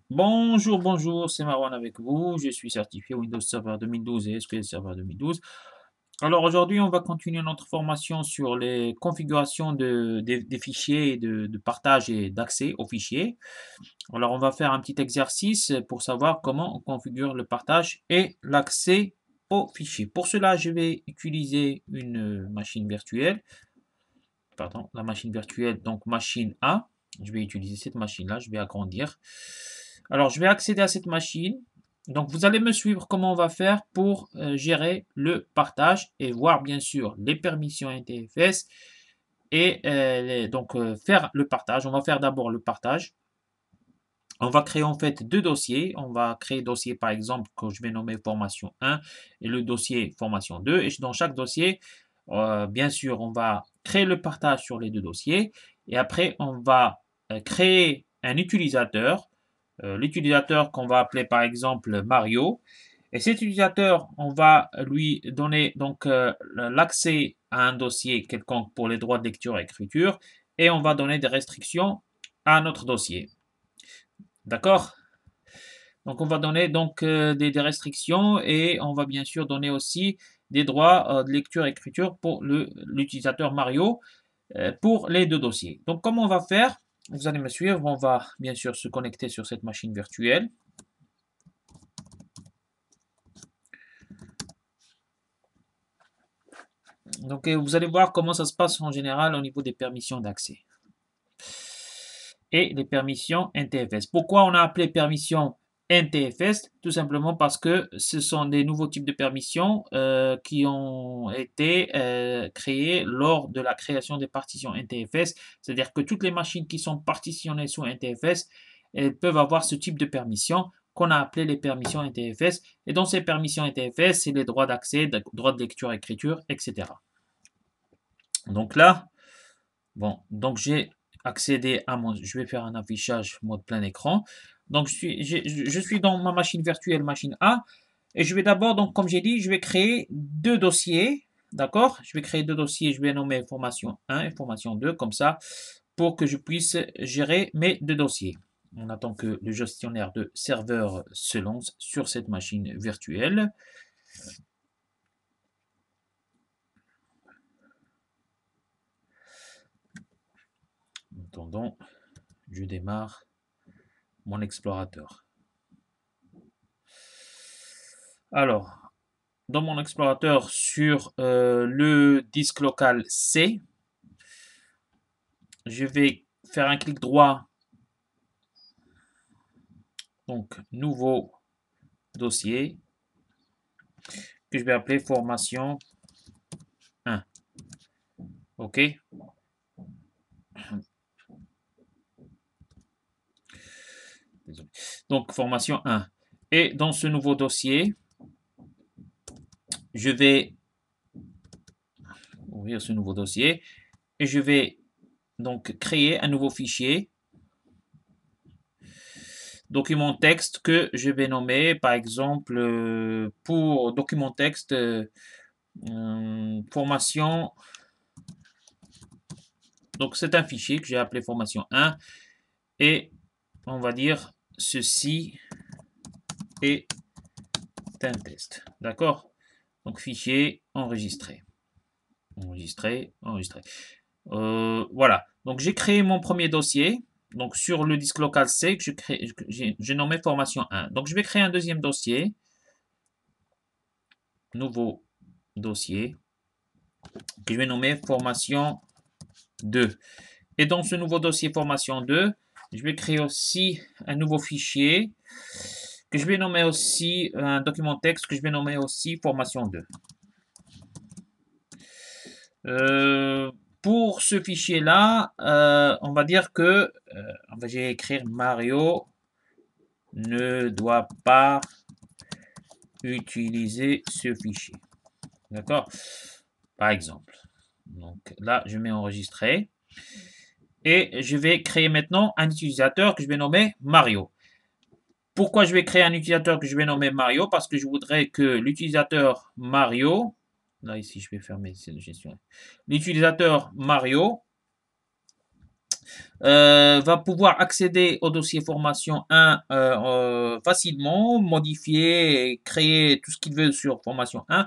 Bonjour, bonjour, c'est Marwan avec vous. Je suis certifié Windows Server 2012 et SQL Server 2012. Alors aujourd'hui, on va continuer notre formation sur les configurations des fichiers et de partage et d'accès aux fichiers. Alors on va faire un petit exercice pour savoir comment on configure le partage et l'accès aux fichiers. Pour cela, je vais utiliser une machine virtuelle, pardon, la machine virtuelle, donc machine A. Je vais utiliser cette machine-là, je vais agrandir. Alors, je vais accéder à cette machine. Donc, vous allez me suivre comment on va faire pour gérer le partage et voir bien sûr les permissions NTFS et faire le partage. On va faire d'abord le partage. On va créer en fait deux dossiers. On va créer dossier par exemple que je vais nommer formation 1 et le dossier formation 2. Et dans chaque dossier, bien sûr, on va créer le partage sur les deux dossiers. Et après, on va créer un utilisateur. L'utilisateur qu'on va appeler par exemple Mario. Et cet utilisateur, on va lui donner donc l'accès à un dossier quelconque pour les droits de lecture et écriture. Et on va donner des restrictions à notre dossier. D'accord? Donc, on va donner donc des restrictions et on va bien sûr donner aussi des droits de lecture et écriture pour l'utilisateur Mario pour les deux dossiers. Donc, comment on va faire? Vous allez me suivre. On va bien sûr se connecter sur cette machine virtuelle. Donc, vous allez voir comment ça se passe en général au niveau des permissions d'accès et les permissions NTFS. Pourquoi on a appelé permission NTFS? Tout simplement parce que ce sont des nouveaux types de permissions qui ont été créés lors de la création des partitions NTFS. C'est-à-dire que toutes les machines qui sont partitionnées sous NTFS, elles peuvent avoir ce type de permission qu'on a appelé les permissions NTFS. Et dans ces permissions NTFS, c'est les droits d'accès, droits de lecture, écriture, etc. Donc là, bon, donc j'ai accédé à mon. Je vais faire un affichage mode plein écran. Donc je suis dans ma machine virtuelle, machine A. Et je vais d'abord, donc comme j'ai dit, je vais créer deux dossiers. D'accord? Je vais créer deux dossiers. Je vais nommer formation 1 et formation 2, comme ça, pour que je puisse gérer mes deux dossiers. On attend que le gestionnaire de serveur se lance sur cette machine virtuelle. En attendant, je démarre mon explorateur. Alors, dans mon explorateur sur le disque local C, je vais faire un clic droit, donc nouveau dossier, que je vais appeler formation 1. OK? Désolé. Donc formation 1. Et dans ce nouveau dossier, je vais ouvrir ce nouveau dossier et je vais donc créer un nouveau fichier document texte que je vais nommer par exemple pour document texte formation. Donc c'est un fichier que j'ai appelé formation 1 et on va dire ceci est un test. D'accord? Donc fichier enregistré. Enregistré, enregistré. Voilà. Donc j'ai créé mon premier dossier. Donc sur le disque local C, j'ai nommé formation 1. Donc je vais créer un deuxième dossier. Nouveau dossier. Que je vais nommer formation 2. Et dans ce nouveau dossier formation 2, je vais créer aussi un nouveau fichier que je vais nommer aussi un document texte que je vais nommer aussi formation 2. Pour ce fichier-là, on va dire que on va écrire Mario ne doit pas utiliser ce fichier. D'accord? Par exemple. Donc là, je mets enregistrer. Et je vais créer maintenant un utilisateur que je vais nommer Mario. Pourquoi je vais créer un utilisateur que je vais nommer Mario? Parce que je voudrais que l'utilisateur Mario, là ici je vais fermer cette gestion, l'utilisateur Mario va pouvoir accéder au dossier formation 1 facilement, modifier et créer tout ce qu'il veut sur formation 1.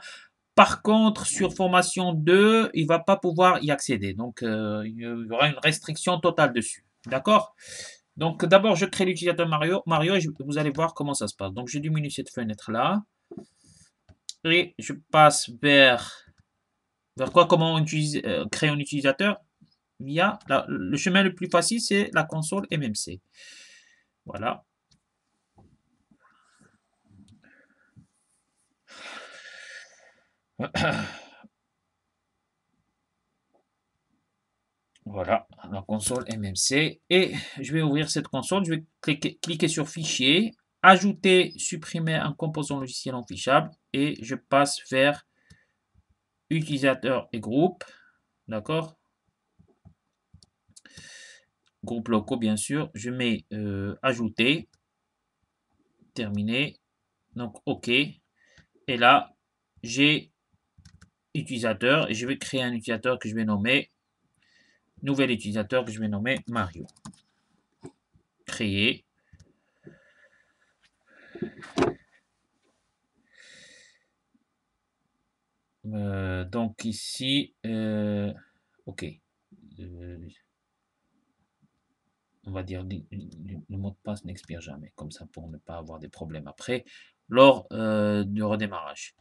Par contre, sur formation 2, il ne va pas pouvoir y accéder. Donc, il y aura une restriction totale dessus. D'accord? Donc, d'abord, je crée l'utilisateur Mario et vous allez voir comment ça se passe. Donc, je diminue cette fenêtre-là. Et je passe vers quoi? Comment créer un utilisateur? Via le chemin le plus facile, c'est la console MMC. Voilà. Voilà, la console MMC. Et je vais ouvrir cette console. Je vais cliquer sur Fichier, Ajouter, supprimer un composant logiciel non fichable. Et je passe vers Utilisateur et groupe. D'accord? Groupe locaux, bien sûr. Je mets Ajouter. Terminé. Donc, OK. Et là, j'ai utilisateur. Et je vais créer un utilisateur que je vais nommer. Nouvel utilisateur que je vais nommer Mario. Créer. Donc ici, OK. On va dire le mot de passe n'expire jamais, comme ça pour ne pas avoir des problèmes après lors du redémarrage.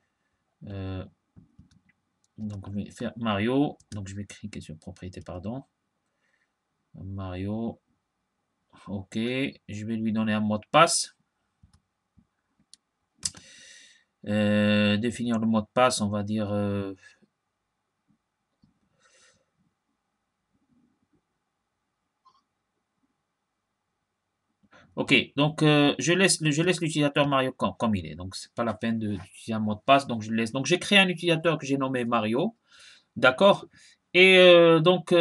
Donc, je vais faire Mario. Donc, je vais cliquer sur propriété, pardon. Mario. OK. Je vais lui donner un mot de passe. Définir le mot de passe, on va dire. OK. Donc, je laisse l'utilisateur Mario comme il est. Donc, c'est pas la peine d'utiliser un mot de passe. Donc, je laisse. Donc, j'ai créé un utilisateur que j'ai nommé Mario. D'accord? Et donc,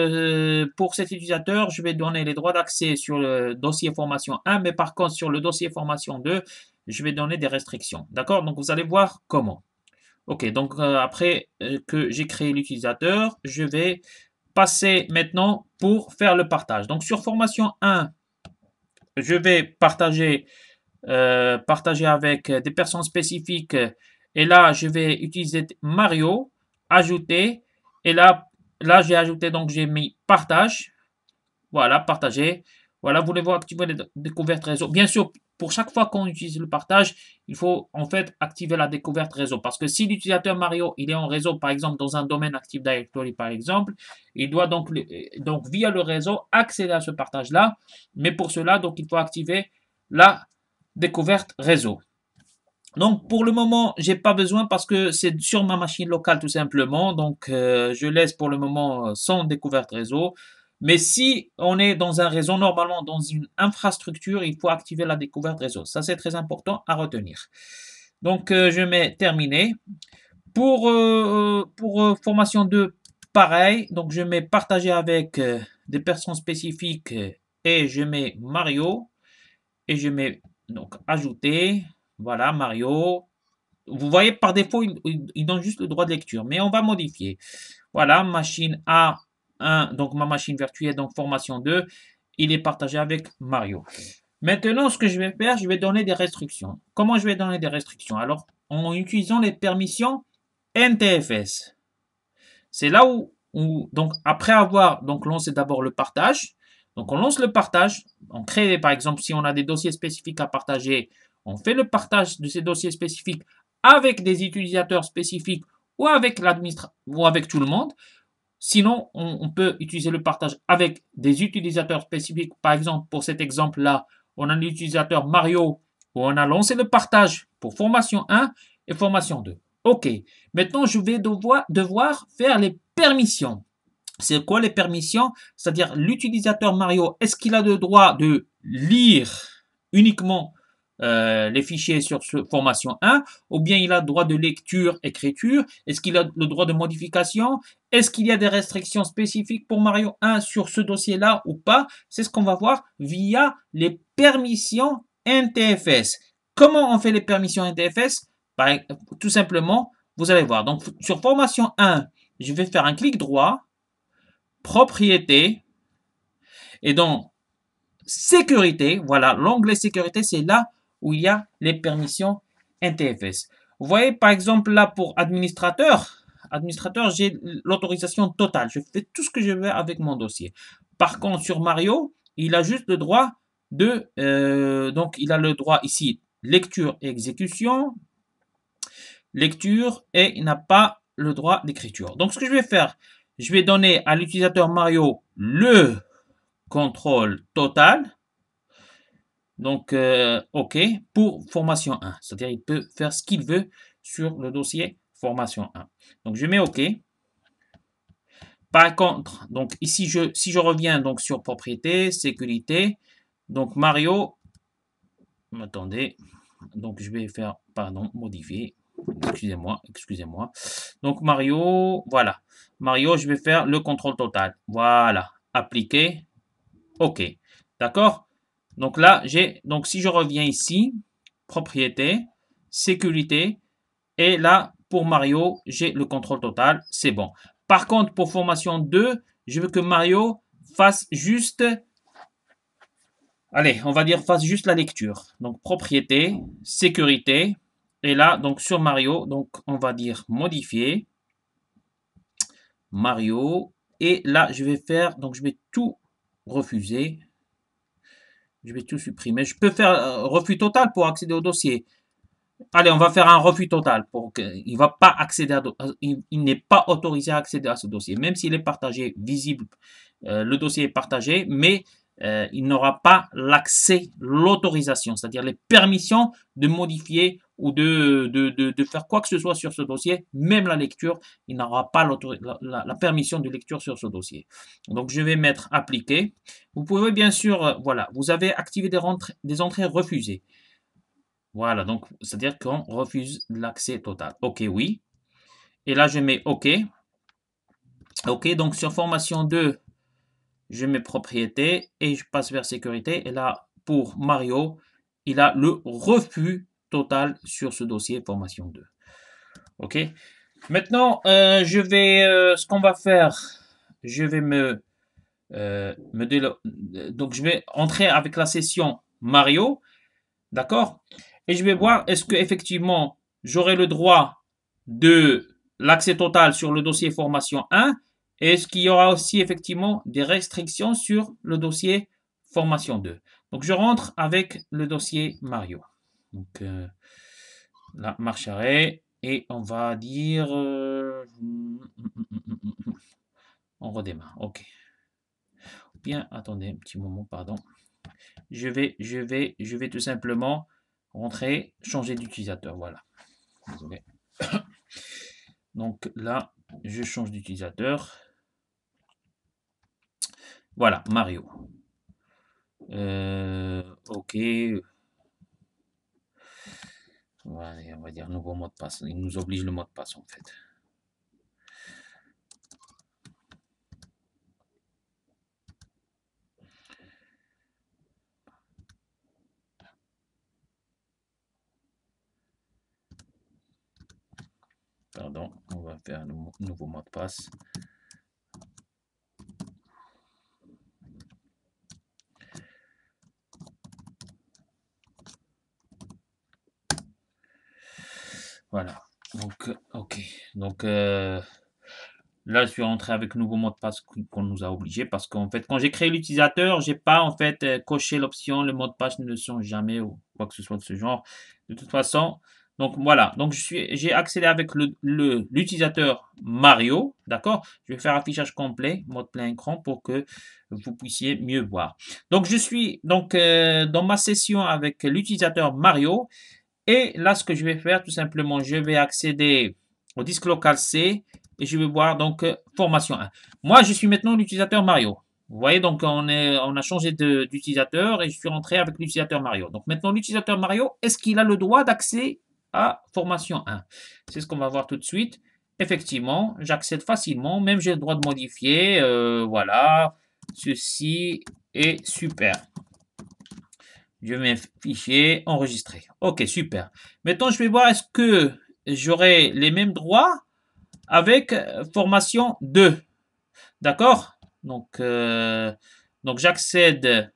pour cet utilisateur, je vais donner les droits d'accès sur le dossier formation 1, mais par contre, sur le dossier formation 2, je vais donner des restrictions. D'accord? Donc, vous allez voir comment. OK, donc après que j'ai créé l'utilisateur, je vais passer maintenant pour faire le partage. Donc, sur formation 1, je vais partager avec des personnes spécifiques. Et là, je vais utiliser Mario, ajouter. Et là j'ai ajouté, donc j'ai mis partage. Voilà, partager. Voilà, voulez-vous activer les découvertes réseau? Bien sûr, pour chaque fois qu'on utilise le partage, il faut en fait activer la découverte réseau. Parce que si l'utilisateur Mario, il est en réseau, par exemple, dans un domaine Active Directory, par exemple, il doit donc via le réseau, accéder à ce partage-là. Mais pour cela, donc, il faut activer la découverte réseau. Donc, pour le moment, j'ai pas besoin parce que c'est sur ma machine locale tout simplement. Donc, je laisse pour le moment sans découverte réseau. Mais si on est dans un réseau, normalement dans une infrastructure, il faut activer la découverte réseau. Ça, c'est très important à retenir. Donc, je mets terminé. Pour formation 2, pareil. Donc, je mets partager avec des personnes spécifiques et je mets Mario. Et je mets donc ajouter. Voilà, Mario. Vous voyez, par défaut, il donne juste le droit de lecture, mais on va modifier. Voilà, machine A1, donc ma machine virtuelle, donc formation 2, il est partagé avec Mario. Maintenant, ce que je vais faire, je vais donner des restrictions. Comment je vais donner des restrictions? Alors, en utilisant les permissions NTFS. C'est là où, donc, après avoir donc, lancé d'abord le partage, donc on lance le partage, on crée par exemple, si on a des dossiers spécifiques à partager, on fait le partage de ces dossiers spécifiques avec des utilisateurs spécifiques ou avec l'administrateur ou avec tout le monde. Sinon, on peut utiliser le partage avec des utilisateurs spécifiques. Par exemple, pour cet exemple-là, on a l'utilisateur Mario où on a lancé le partage pour formation 1 et formation 2. OK. Maintenant, je vais devoir faire les permissions. C'est quoi les permissions? C'est-à-dire l'utilisateur Mario, est-ce qu'il a le droit de lire uniquement les fichiers sur ce formation 1 ou bien il a le droit de lecture, écriture? Est-ce qu'il a le droit de modification? Est-ce qu'il y a des restrictions spécifiques pour Mario 1 sur ce dossier-là ou pas? C'est ce qu'on va voir via les permissions NTFS. Comment on fait les permissions NTFS? Tout simplement, vous allez voir. Donc, sur formation 1, je vais faire un clic droit, propriété, Et dans sécurité, voilà, l'onglet sécurité, c'est là où il y a les permissions NTFS. Vous voyez, par exemple, là, pour administrateur, j'ai l'autorisation totale. Je fais tout ce que je veux avec mon dossier. Par contre, sur Mario, il a juste le droit donc, il a le droit ici, lecture et exécution, lecture, et il n'a pas le droit d'écriture. Donc, ce que je vais faire, je vais donner à l'utilisateur Mario le contrôle total. Donc, OK, pour formation 1. C'est-à-dire, il peut faire ce qu'il veut sur le dossier formation 1. Donc, je mets OK. Par contre, donc ici, si je reviens donc sur propriété, sécurité, donc Mario, attendez, donc je vais faire, pardon, modifier, excusez-moi. Donc Mario, voilà. Mario, je vais faire le contrôle total. Voilà, appliquer, OK. D'accord? Donc là, donc si je reviens ici, propriété, sécurité, et là, pour Mario, j'ai le contrôle total, c'est bon. Par contre, pour formation 2, je veux que Mario fasse juste, allez, on va dire fasse juste la lecture. Donc propriété, sécurité, et là, donc sur Mario, donc on va dire modifier, Mario, et là, je vais faire, donc je vais tout refuser. Je vais tout supprimer. Je peux faire refus total pour accéder au dossier. Allez, on va faire un refus total. Il va pas accéder il n'est pas autorisé à accéder à ce dossier. Même s'il est partagé, visible, le dossier est partagé, mais il n'aura pas l'accès, l'autorisation, c'est-à-dire les permissions de modifier ou de faire quoi que ce soit sur ce dossier, même la lecture, il n'aura pas la permission de lecture sur ce dossier. Donc, je vais mettre appliquer. Vous pouvez bien sûr, voilà, vous avez activé des entrées refusées. Voilà, donc c'est-à-dire qu'on refuse l'accès total. OK, oui. Et là, je mets OK. OK, donc sur formation 2, je mets propriété et je passe vers sécurité. Et là, pour Mario, il a le refus total sur ce dossier formation 2. OK. Maintenant, ce qu'on va faire, je vais donc je vais entrer avec la session Mario. D'accord? Et je vais voir est-ce que effectivement j'aurai le droit de l'accès total sur le dossier formation 1 et est-ce qu'il y aura aussi effectivement des restrictions sur le dossier formation 2. Donc je rentre avec le dossier Mario. Donc là, marche arrêt et on va dire on redémarre. OK. Bien, attendez un petit moment, pardon. Je vais tout simplement rentrer, changer d'utilisateur. Voilà. Désolé. Donc là, je change d'utilisateur. Voilà, Mario. OK. Voilà, on va dire nouveau mot de passe. Il nous oblige le mot de passe en fait. Pardon, on va faire un nouveau mot de passe. Voilà. Donc, OK. Donc, là, je suis rentré avec le nouveau mot de passe qu'on nous a obligé parce qu'en fait, quand j'ai créé l'utilisateur, j'ai pas en fait coché l'option le mot de passe ne change jamais ou quoi que ce soit de ce genre. De toute façon, donc voilà. Donc j'ai accédé avec l'utilisateur Mario, d'accord? Je vais faire affichage complet, mode plein écran pour que vous puissiez mieux voir. Donc je suis donc dans ma session avec l'utilisateur Mario et là, ce que je vais faire, tout simplement, je vais accéder au disque local C et je vais voir donc formation 1. Moi, je suis maintenant l'utilisateur Mario. Vous voyez, donc on a changé d'utilisateur et je suis rentré avec l'utilisateur Mario. Donc maintenant, l'utilisateur Mario, est-ce qu'il a le droit d'accès à formation 1? C'est ce qu'on va voir tout de suite. Effectivement, j'accède facilement, même j'ai le droit de modifier. Voilà, ceci est super. Je mets fichier, enregistrer. OK, super. Maintenant, je vais voir est-ce que j'aurai les mêmes droits avec formation 2. D'accord? Donc, Donc, j'accède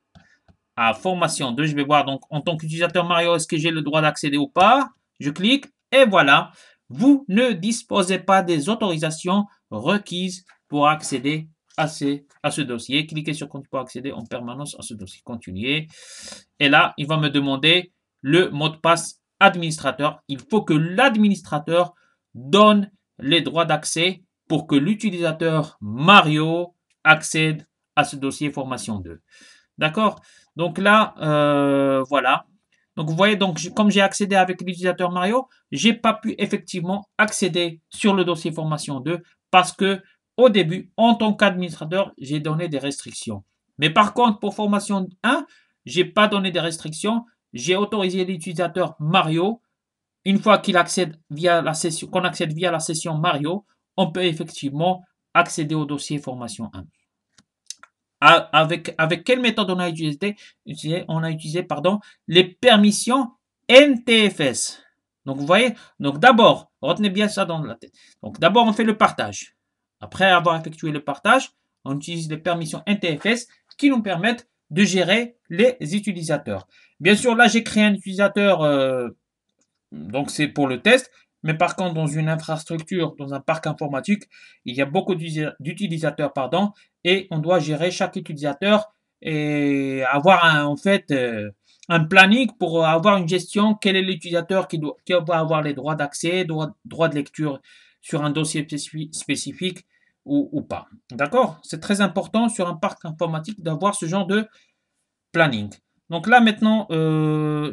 à formation 2. Je vais voir donc en tant qu'utilisateur Mario, est-ce que j'ai le droit d'accéder ou pas? Je clique et voilà. Vous ne disposez pas des autorisations requises pour accéder à ce dossier. Cliquez sur Continue pour accéder en permanence à ce dossier. Continuez. Et là, il va me demander le mot de passe administrateur. Il faut que l'administrateur donne les droits d'accès pour que l'utilisateur Mario accède à ce dossier formation 2. D'accord? Donc là, voilà. Donc vous voyez, donc comme j'ai accédé avec l'utilisateur Mario, j'ai pas pu effectivement accéder sur le dossier formation 2 parce que au début, en tant qu'administrateur, j'ai donné des restrictions. Mais par contre, pour formation 1, j'ai pas donné des restrictions. J'ai autorisé l'utilisateur Mario. Une fois qu'il accède via la session, qu'on accède via la session Mario, on peut effectivement accéder au dossier formation 1. Avec quelle méthode on a utilisé? On a utilisé pardon, les permissions NTFS. Donc, vous voyez, donc d'abord, retenez bien ça dans la tête. Donc, d'abord, on fait le partage. Après avoir effectué le partage, on utilise les permissions NTFS qui nous permettent de gérer les utilisateurs. Bien sûr, là, j'ai créé un utilisateur, donc c'est pour le test. Mais par contre, dans une infrastructure, dans un parc informatique, il y a beaucoup d'utilisateurs, pardon, et on doit gérer chaque utilisateur et avoir en fait un planning pour avoir une gestion. Quel est l'utilisateur qui va avoir les droits d'accès, droits de lecture sur un dossier spécifique ou pas. D'accord? C'est très important sur un parc informatique d'avoir ce genre de planning. Donc là maintenant,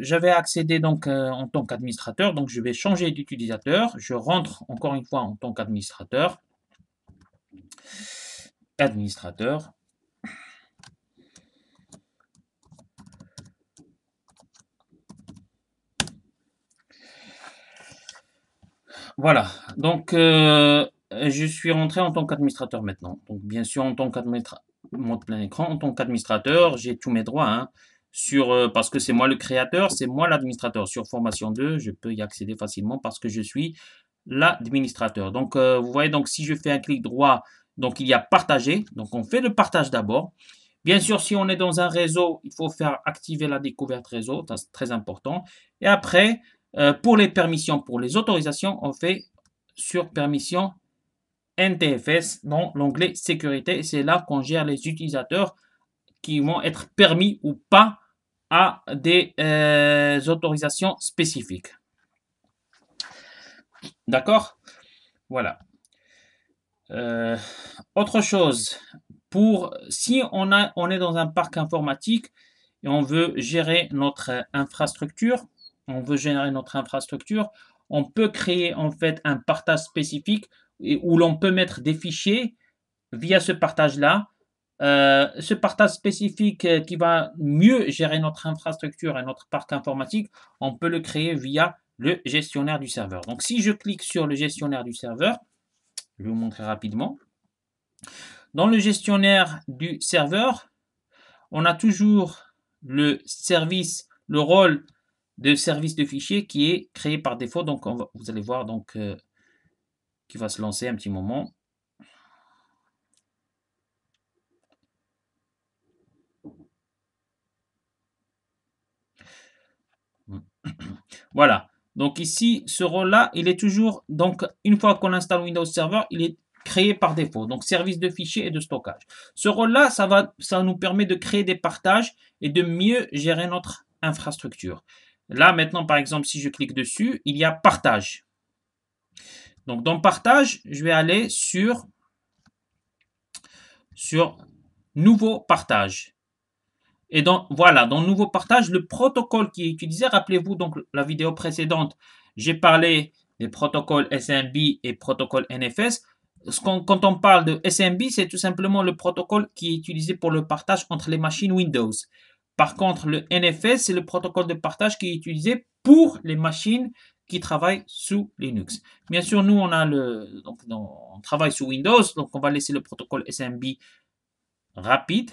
j'avais accédé donc en tant qu'administrateur, donc je vais changer d'utilisateur. Je rentre encore une fois en tant qu'administrateur. Administrateur. Voilà. Donc je suis rentré en tant qu'administrateur maintenant. Donc bien sûr en tant qu'administrateur, montre plein écran, en tant qu'administrateur, j'ai tous mes droits. Hein, parce que c'est moi le créateur, c'est moi l'administrateur. Sur formation 2, je peux y accéder facilement parce que je suis l'administrateur. Donc, vous voyez, donc si je fais un clic droit, donc il y a partager. Donc, on fait le partage d'abord. Bien sûr, si on est dans un réseau, il faut faire activer la découverte réseau. C'est très important. Et après, pour les permissions, pour les autorisations, on fait sur permission NTFS dans l'onglet sécurité. Et c'est là qu'on gère les utilisateurs qui vont être permis ou pas à des autorisations spécifiques. D'accord? Voilà. Autre chose, si on est dans un parc informatique et on veut gérer notre infrastructure, on peut créer en fait un partage spécifique où l'on peut mettre des fichiers via ce partage-là. Ce partage spécifique qui va mieux gérer notre infrastructure et notre parc informatique, on peut le créer via le gestionnaire du serveur. Donc si je clique sur le gestionnaire du serveur, je vais vous montrer rapidement. Dans le gestionnaire du serveur, on a toujours le rôle de service de fichier qui est créé par défaut. Donc, vous allez voir donc qui va se lancer un petit moment. Voilà. Donc ici, ce rôle-là, il est toujours, donc une fois qu'on installe Windows Server, il est créé par défaut. Donc service de fichiers et de stockage. Ce rôle-là, ça nous permet de créer des partages et de mieux gérer notre infrastructure. Là, maintenant, par exemple, si je clique dessus, il y a partage. Donc dans partage, je vais aller sur nouveau partage. Et donc, voilà, dans le nouveau partage, le protocole qui est utilisé, rappelez-vous donc la vidéo précédente, j'ai parlé des protocoles SMB et protocole NFS. Quand on parle de SMB, c'est tout simplement le protocole qui est utilisé pour le partage entre les machines Windows. Par contre, le NFS, c'est le protocole de partage qui est utilisé pour les machines qui travaillent sous Linux. Bien sûr, nous, on travaille sous Windows, donc on va laisser le protocole SMB rapide.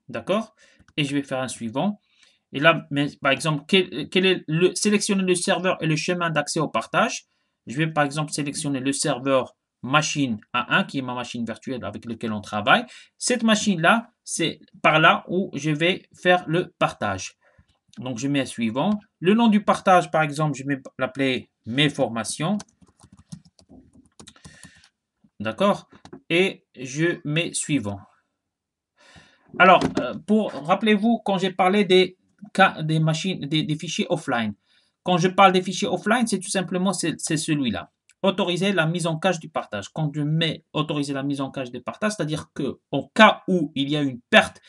D'accord? Et je vais faire un suivant. Et là, par exemple, sélectionner le serveur et le chemin d'accès au partage. Je vais par exemple sélectionner le serveur machine A1, qui est ma machine virtuelle avec laquelle on travaille. Cette machine-là c'est par là où je vais faire le partage. Donc, je mets suivant. Le nom du partage, par exemple, je vais l'appeler mes formations. D'accord? Et je mets suivant. Alors, rappelez-vous, quand j'ai parlé des machines, des fichiers offline. Quand je parle des fichiers offline, c'est tout simplement c'est celui-là. Autoriser la mise en cache du partage. Quand je mets autoriser la mise en cache du partage, c'est-à-dire que au cas où il y a une perte,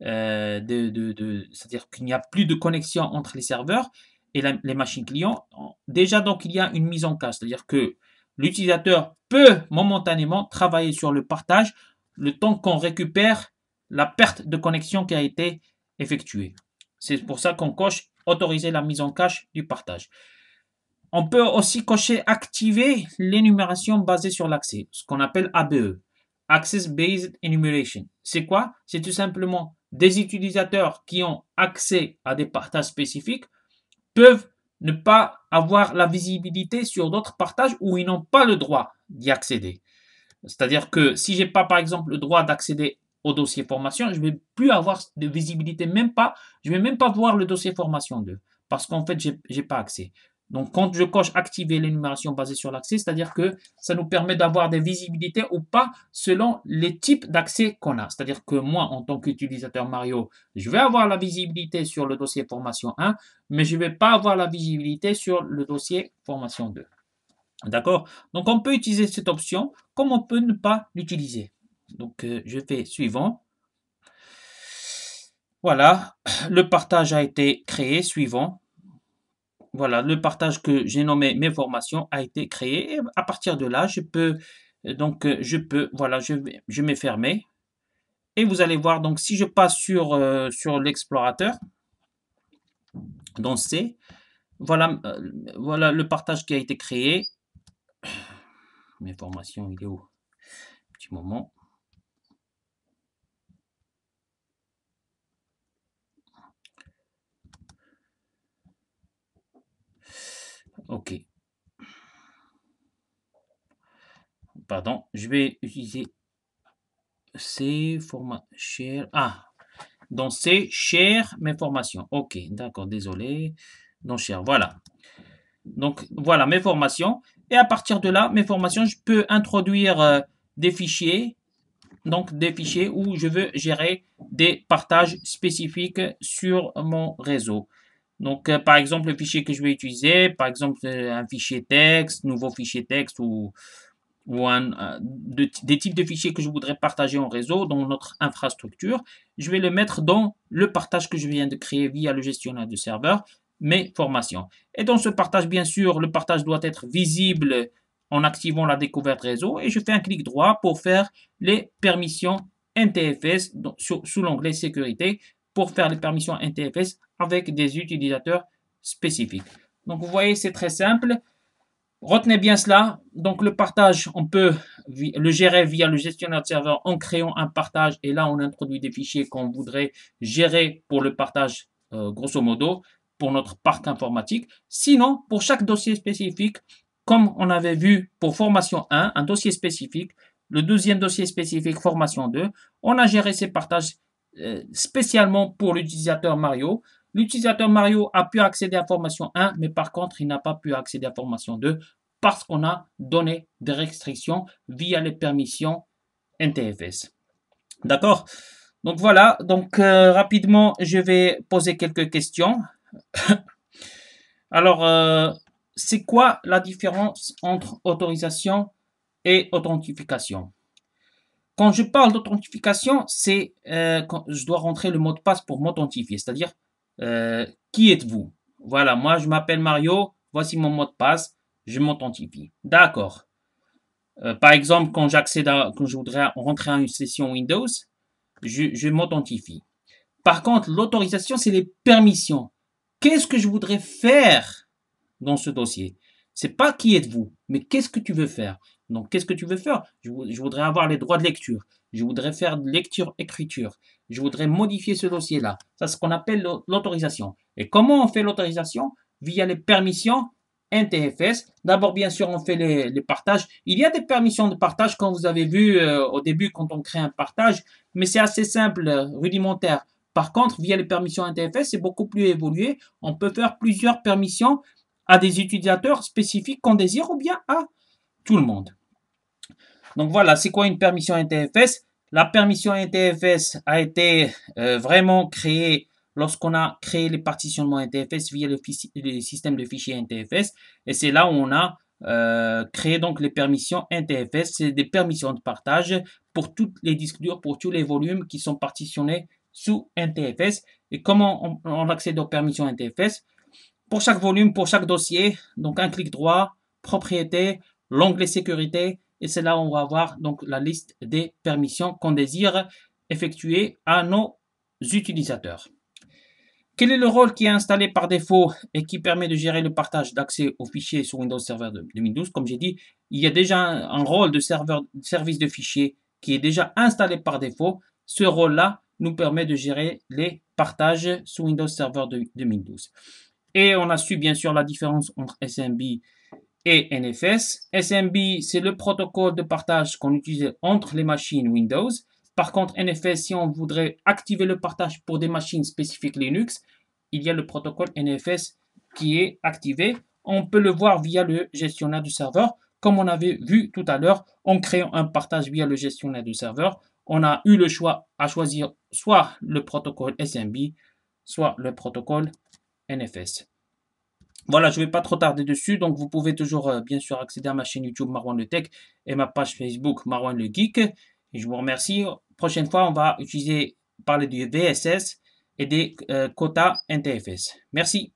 c'est-à-dire qu'il n'y a plus de connexion entre les serveurs et les machines clients, déjà donc il y a une mise en cache, c'est-à-dire que l'utilisateur peut momentanément travailler sur le partage le temps qu'on récupère la perte de connexion qui a été effectuée. C'est pour ça qu'on coche autoriser la mise en cache du partage. On peut aussi cocher activer l'énumération basée sur l'accès, ce qu'on appelle ABE, Access Based Enumeration. C'est quoi? C'est tout simplement des utilisateurs qui ont accès à des partages spécifiques peuvent ne pas avoir la visibilité sur d'autres partages où ils n'ont pas le droit d'y accéder. C'est-à-dire que si j'ai pas, par exemple, le droit d'accéder au dossier formation, je vais plus avoir de visibilité, même pas, je vais même pas voir le dossier formation 2 parce qu'en fait, j'ai pas accès. Donc, quand je coche activer l'énumération basée sur l'accès, c'est-à-dire que ça nous permet d'avoir des visibilités ou pas selon les types d'accès qu'on a. C'est-à-dire que moi, en tant qu'utilisateur Mario, je vais avoir la visibilité sur le dossier formation 1, mais je ne vais pas avoir la visibilité sur le dossier formation 2. D'accord? Donc, on peut utiliser cette option comme on peut ne pas l'utiliser. Donc, je fais suivant. Voilà, le partage a été créé, suivant. Voilà, le partage que j'ai nommé mes formations a été créé. Et à partir de là, je peux, voilà, je mets fermé. Et vous allez voir, donc, si je passe sur l'explorateur, dans C, voilà, voilà le partage qui a été créé. Mes formations, il est où? Petit moment. OK. Pardon, je vais utiliser C, format, share. Ah, dans C, share mes formations. OK, d'accord, désolé. Dans share, voilà. Donc, voilà mes formations. Et à partir de là, mes formations, je peux introduire des fichiers. Donc, des fichiers où je veux gérer des partages spécifiques sur mon réseau. Donc, par exemple, le fichier que je vais utiliser, par exemple, un fichier texte, nouveau fichier texte ou des types de fichiers que je voudrais partager en réseau dans notre infrastructure, je vais le mettre dans le partage que je viens de créer via le gestionnaire de serveur, mes formations. Et dans ce partage, bien sûr, le partage doit être visible en activant la découverte réseau et je fais un clic droit pour faire les permissions NTFS sous l'onglet sécurité pour faire les permissions NTFS avec des utilisateurs spécifiques. Donc, vous voyez, c'est très simple. Retenez bien cela. Donc, le partage, on peut le gérer via le gestionnaire de serveur en créant un partage. Et là, on introduit des fichiers qu'on voudrait gérer pour le partage, grosso modo, pour notre parc informatique. Sinon, pour chaque dossier spécifique, comme on avait vu pour formation 1, un dossier spécifique, le deuxième dossier spécifique, formation 2, on a géré ces partages spécialement pour l'utilisateur Mario. L'utilisateur Mario a pu accéder à formation 1, mais par contre, il n'a pas pu accéder à formation 2 parce qu'on a donné des restrictions via les permissions NTFS. D'accord? Donc voilà, donc rapidement, je vais poser quelques questions. Alors, c'est quoi la différence entre autorisation et authentification? Quand je parle d'authentification, c'est quand je dois rentrer le mot de passe pour m'authentifier, c'est-à-dire qui êtes-vous? Voilà, moi je m'appelle Mario, voici mon mot de passe, je m'authentifie. D'accord. Par exemple, quand quand je voudrais rentrer à une session Windows, je m'authentifie. Par contre, l'autorisation, c'est les permissions. Qu'est-ce que je voudrais faire dans ce dossier? C'est pas qui êtes-vous, mais qu'est-ce que tu veux faire? Donc, qu'est-ce que tu veux faire? Je voudrais avoir les droits de lecture. Je voudrais faire de lecture-écriture. Je voudrais modifier ce dossier-là. Ça, c'est ce qu'on appelle l'autorisation. Et comment on fait l'autorisation? Via les permissions NTFS. D'abord, bien sûr, on fait les partages. Il y a des permissions de partage, comme vous avez vu au début quand on crée un partage, mais c'est assez simple, rudimentaire. Par contre, via les permissions NTFS, c'est beaucoup plus évolué. On peut faire plusieurs permissions à des utilisateurs spécifiques qu'on désire ou bien à tout le monde. Donc voilà, c'est quoi une permission NTFS? La permission NTFS a été vraiment créée lorsqu'on a créé les partitionnements NTFS via le système de fichiers NTFS. Et c'est là où on a créé donc les permissions NTFS. C'est des permissions de partage pour tous les disques durs, pour tous les volumes qui sont partitionnés sous NTFS. Et comment on accède aux permissions NTFS? Pour chaque volume, pour chaque dossier, donc un clic droit, propriété, l'onglet sécurité, et c'est là où on va avoir donc la liste des permissions qu'on désire effectuer à nos utilisateurs. Quel est le rôle qui est installé par défaut et qui permet de gérer le partage d'accès aux fichiers sur Windows Server 2012? Comme j'ai dit, il y a déjà un rôle de service de fichiers qui est déjà installé par défaut. Ce rôle-là nous permet de gérer les partages sous Windows Server 2012. Et on a su bien sûr la différence entre SMB et NFS. SMB, c'est le protocole de partage qu'on utilise entre les machines Windows. Par contre, NFS, si on voudrait activer le partage pour des machines spécifiques Linux, il y a le protocole NFS qui est activé. On peut le voir via le gestionnaire du serveur. Comme on avait vu tout à l'heure, en créant un partage via le gestionnaire du serveur, on a eu le choix à choisir soit le protocole SMB, soit le protocole NFS. Voilà, je ne vais pas trop tarder dessus, donc vous pouvez toujours bien sûr accéder à ma chaîne YouTube Marwan le Tech et ma page Facebook Marwan le Geek. Et je vous remercie. Prochaine fois, on va parler du VSS et des quotas NTFS. Merci.